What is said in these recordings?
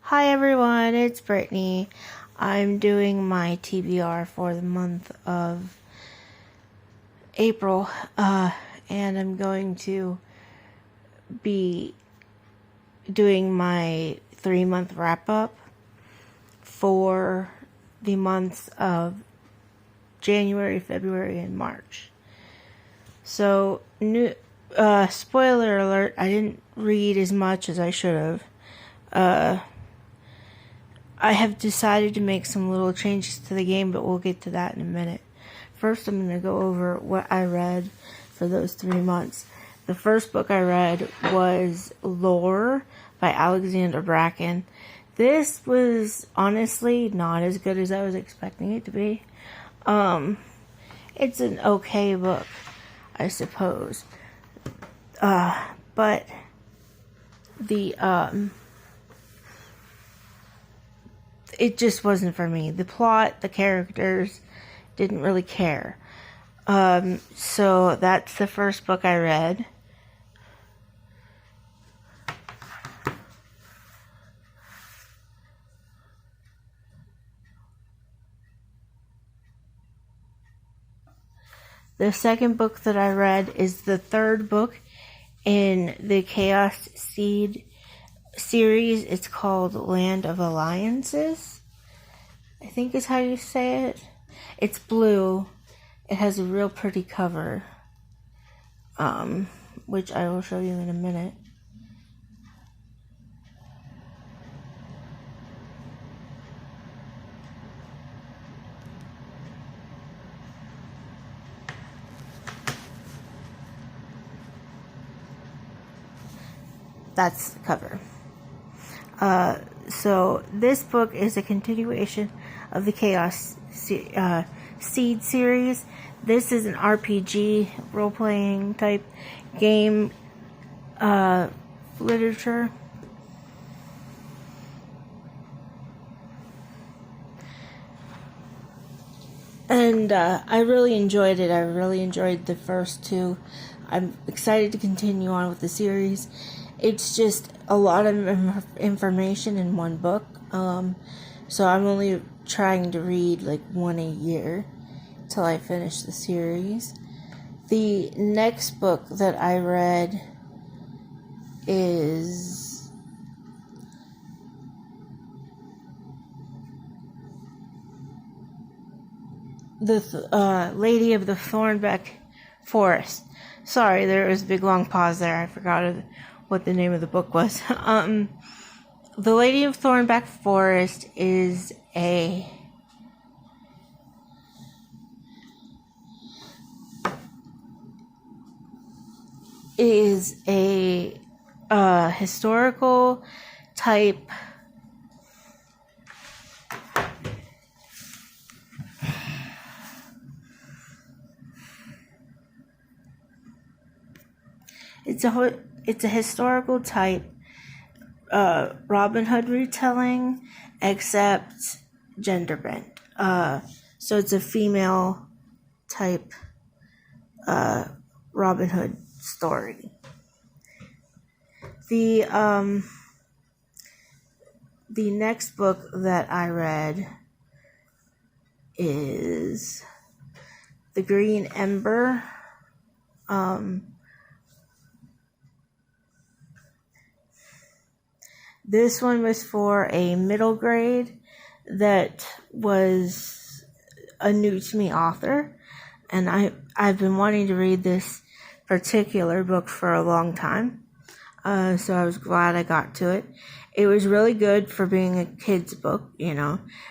Hi everyone, it's Brittany. I'm doing my TBR for the month of April, and I'm going to be doing my 3-month wrap-up for the months of January, February, and March. So, spoiler alert, I didn't read as much as I should have. I have decided to make some little changes to the game, but we'll get to that in a minute. First, I'm going to go over what I read for those 3 months. The first book I read was Lore by Alexander Bracken. This was honestly not as good as I was expecting it to be. It's an okay book, I suppose. But it just wasn't for me. The plot, the characters, didn't really care. So that's the first book I read. The second book that I read is the third book in the Chaos Seed series. It's called Land of Alliances, I think is how you say it. It's blue. It has a real pretty cover, which I will show you in a minute. That's the cover. So this book is a continuation of the Chaos Seed series. This is an RPG role-playing type game literature. And I really enjoyed it. I really enjoyed the first two. I'm excited to continue on with the series. It's just a lot of information in one book. So I'm only trying to read like one a year till I finish the series. The next book that I read is The Lady of the Thornbeck Forest. Sorry, there was a big long pause there. I forgot what the name of the book was. The Lady of Thornbeck Forest is a historical type it's a historical type Robin Hood retelling, except gender bent. So it's a female type Robin Hood story. The next book that I read is The Green Ember. This one was for a middle grade that was a new to me author, and I've been wanting to read this particular book for a long time, so I was glad I got to it. It was really good for being a kid's book,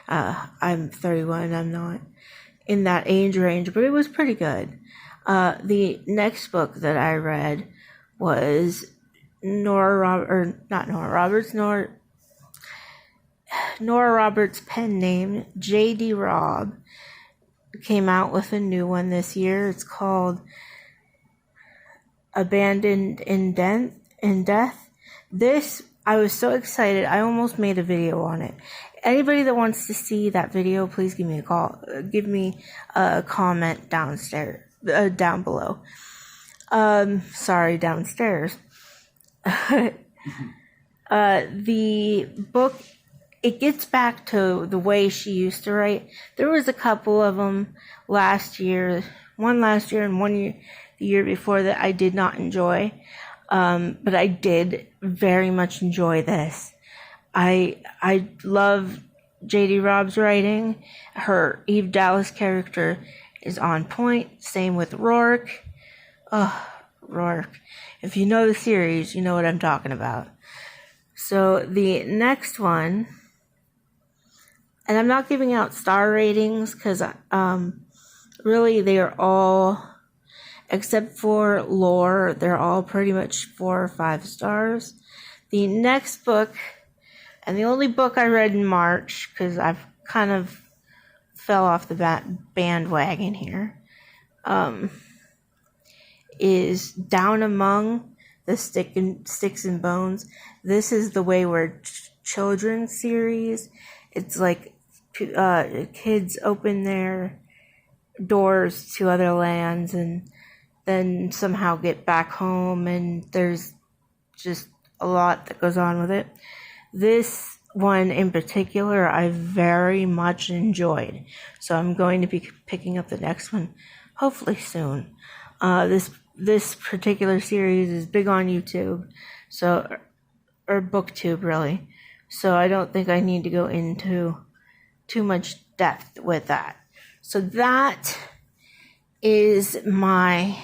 I'm 31, I'm not in that age range, but it was pretty good. The next book that I read was Nora Roberts' pen name, J.D. Robb, came out with a new one this year. It's called Abandoned in Death. This, I was so excited, I almost made a video on it. Anybody that wants to see that video, please give me a call. Give me a comment down below. Downstairs. The book it gets back to the way she used to write. There was a couple of them last year, one last year and one year, the year before, that I did not enjoy. But I did very much enjoy this. I love J.D. Robb's writing. Her Eve Dallas character is on point. Same with Rourke. Oh, Rourke. If you know the series, you know what I'm talking about. So the next one, and I'm not giving out star ratings because really they are all, except for Lore, they're all pretty much 4 or 5 stars. The next book, and the only book I read in March, because I've kind of fell off the bandwagon here, is Down Among the Sticks and Bones. This is the Wayward Children series. It's like kids open their doors to other lands and then somehow get back home, and there's just a lot that goes on with it. This one in particular I very much enjoyed, so I'm going to be picking up the next one hopefully soon. This particular series is big on YouTube, or BookTube really, so I don't think I need to go into too much depth with that. So that is my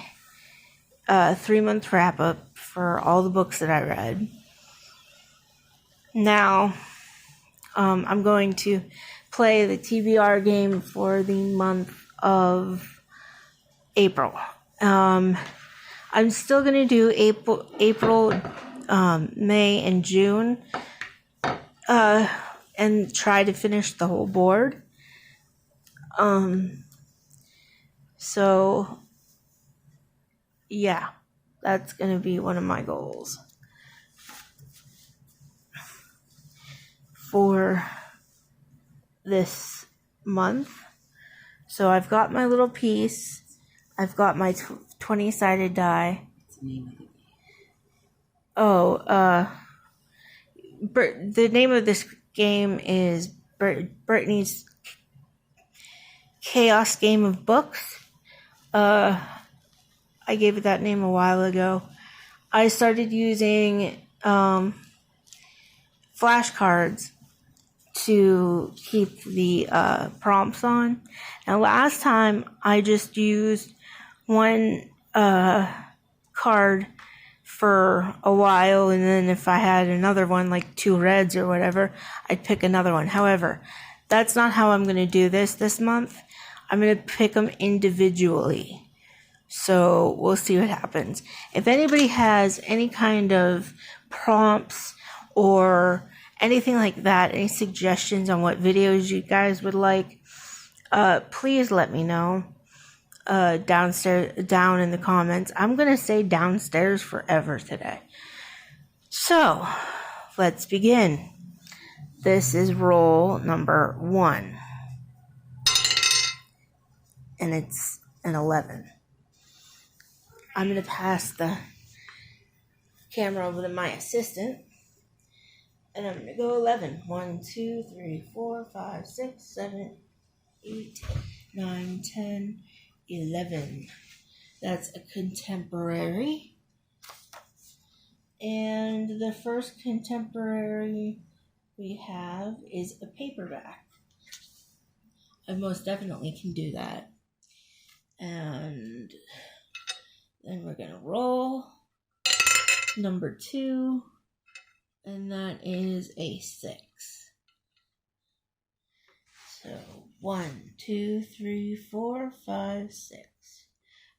3-month wrap-up for all the books that I read. Now, I'm going to play the TBR game for the month of April. I'm still going to do April, May, and June, and try to finish the whole board. So, yeah, that's going to be one of my goals for this month. So I've got my little piece. I've got my 20-sided die. The name of this game is Brittany's Chaos Game of Books. I gave it that name a while ago. I started using flashcards to keep the prompts on. Now, last time I just used one card for a while, and then if I had another one, like 2 reds or whatever, I'd pick another one. However, that's not how I'm going to do this month. I'm going to pick them individually. So we'll see what happens. If anybody has any kind of prompts or anything like that, any suggestions on what videos you guys would like, please let me know down in the comments. I'm going to say downstairs forever today. So let's begin. This is roll number 1. And it's an 11. I'm going to pass the camera over to my assistant. And I'm going to go 11. 1, 2, 3, 4, 5, 6, 7, 8, 9, 10, 11. That's a contemporary. And the first contemporary we have is a paperback. I most definitely can do that. And then we're going to roll number 2. And that is a 6. So 1, 2, 3, 4, 5, 6.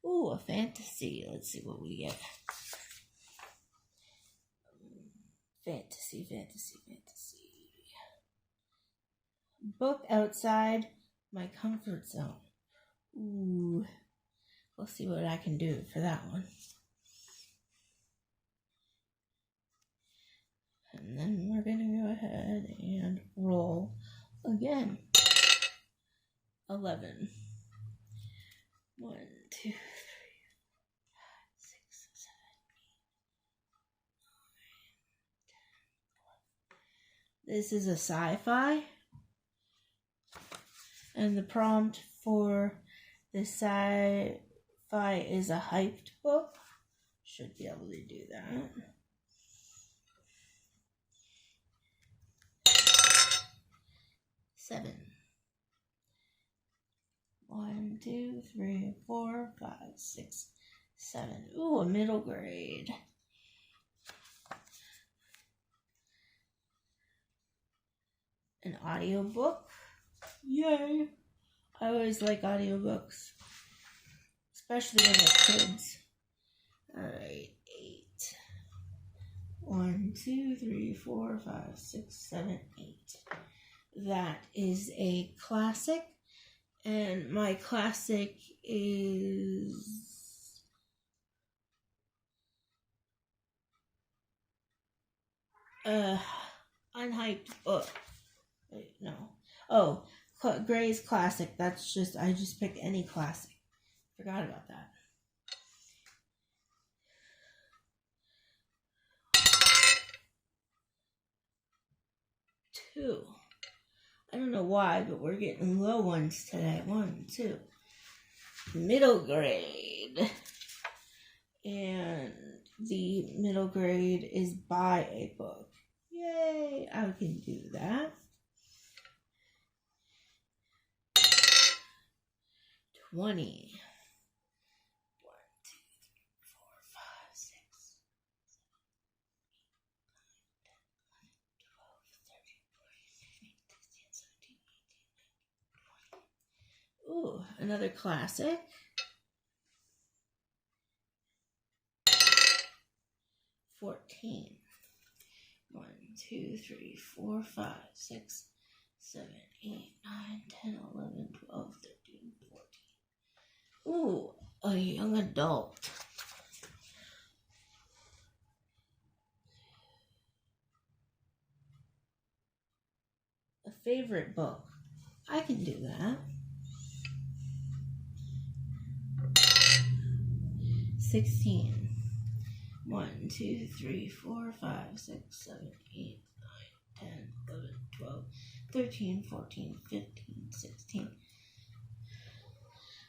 Ooh, a fantasy. Let's see what we get. Fantasy. Book outside my comfort zone. Ooh. We'll see what I can do for that one. And then we're going to go ahead and roll again. 11. 1, 2, 3, 4, 5, 6, 7, 8, 9, 10, 11. This is a sci-fi. And the prompt for the sci-fi is a hyped book. Should be able to do that. Seven. 1, 2, 3, 4, 5, 6, 7. Ooh, a middle grade. An audiobook. Yay! I always like audiobooks, especially when they're kids. Alright, 8. 1, 2, 3, 4, 5, 6, 7, 8. That is a classic, and my classic is unhyped book. Wait, no. Oh, Gray's classic. That's just, I just picked any classic. Forgot about that. Two. I don't know why, but we're getting low ones today. 1, 2. Middle grade. And the middle grade is buy a book. Yay! I can do that. 20. 1, 2, 3, 4, 5, 6, 7, 8, 9, 10, 11, 12, 13, 14, 15, 16, 17, 18, 19, 20. Ooh, another classic. 14. 1, 2, 3, 4, 5, 6, 7, 8, 9, 10, 11, 12, 13, 14. Ooh, a young adult. A favorite book. I can do that. 16. 1, 2, 3, 4, 5, 6, 7, 8, 9, 10, 11, 12, 13, 14, 15, 16.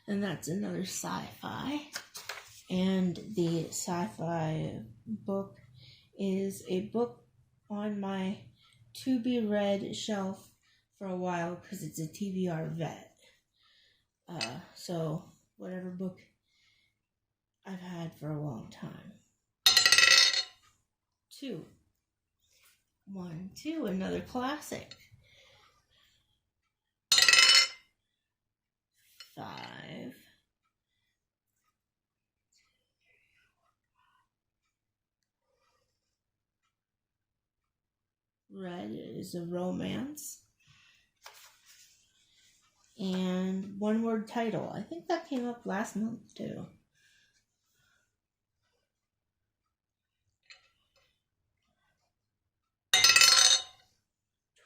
And that's another sci-fi. And the sci-fi book is a book on my to-be-read shelf for a while because it's a TBR vet. So whatever book I've had for a long time. 2. 1, 2, another classic. 5. Red is a romance. And one word title. I think that came up last month too.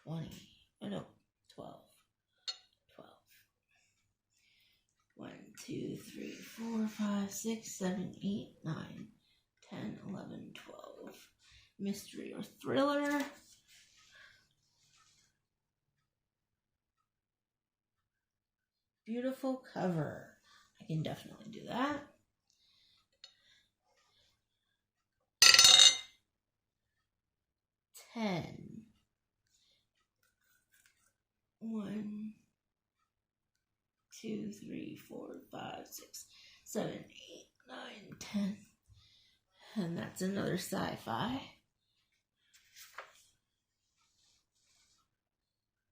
20. Oh no, 12. 12. 1, 2, 3, 4, 5, 6, 7, 8, 9, 10, 11, 12. Mystery or thriller. Beautiful cover. I can definitely do that. 10. 1, 2, 3, 4, 5, 6, 7, 8, 9, 10. And that's another sci-fi.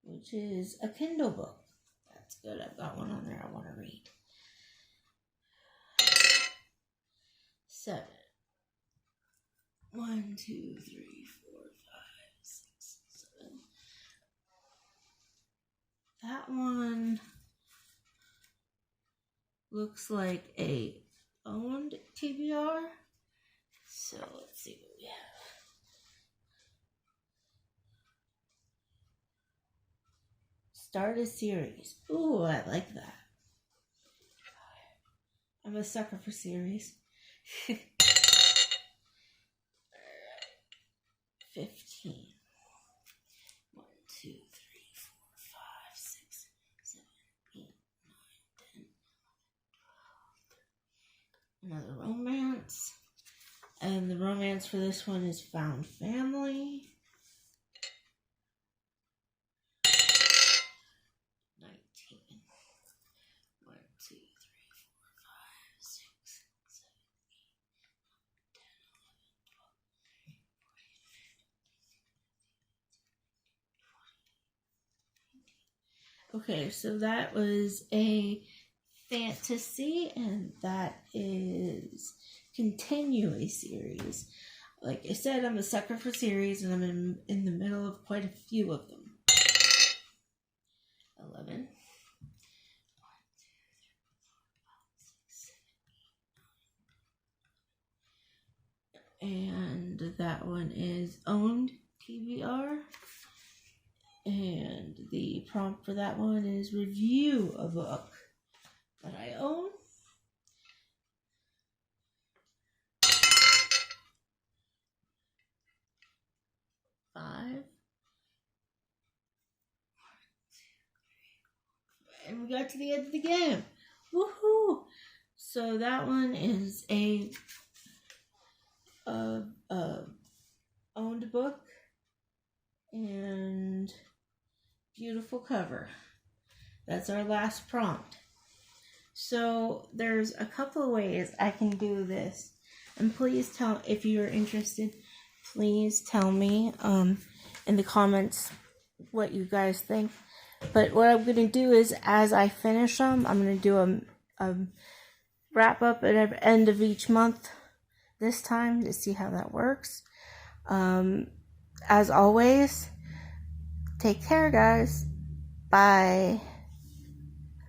Which is a Kindle book. That's good. I've got one on there I want to read. 7. 1, 2, 3, 4, 5, 6, 7. That one looks like a owned TBR. So let's see what we have. Start a series. Ooh, I like that. I'm a sucker for series. 15. 1, for this one is Found Family. 19. 1, 2, 3, 4, 5, 6, 7, 8, 9, 10, 11, 12. Okay, so that was a fantasy, and that is Continue a Series. Like I said, I'm a sucker for series, and I'm in the middle of quite a few of them. 11. 1, 2, 3, 4, 5, 6, 7, 8, 9. And that one is Owned TBR. And the prompt for that one is review a book that I own. 5. And we got to the end of the game. Woohoo! So that one is a owned book and beautiful cover. That's our last prompt. So there's a couple of ways I can do this, and please tell, if you're interested, please tell me in the comments what you guys think. But what I'm going to do is, as I finish them, I'm going to do a wrap up at the end of each month this time to see how that works. As always, take care, guys. Bye.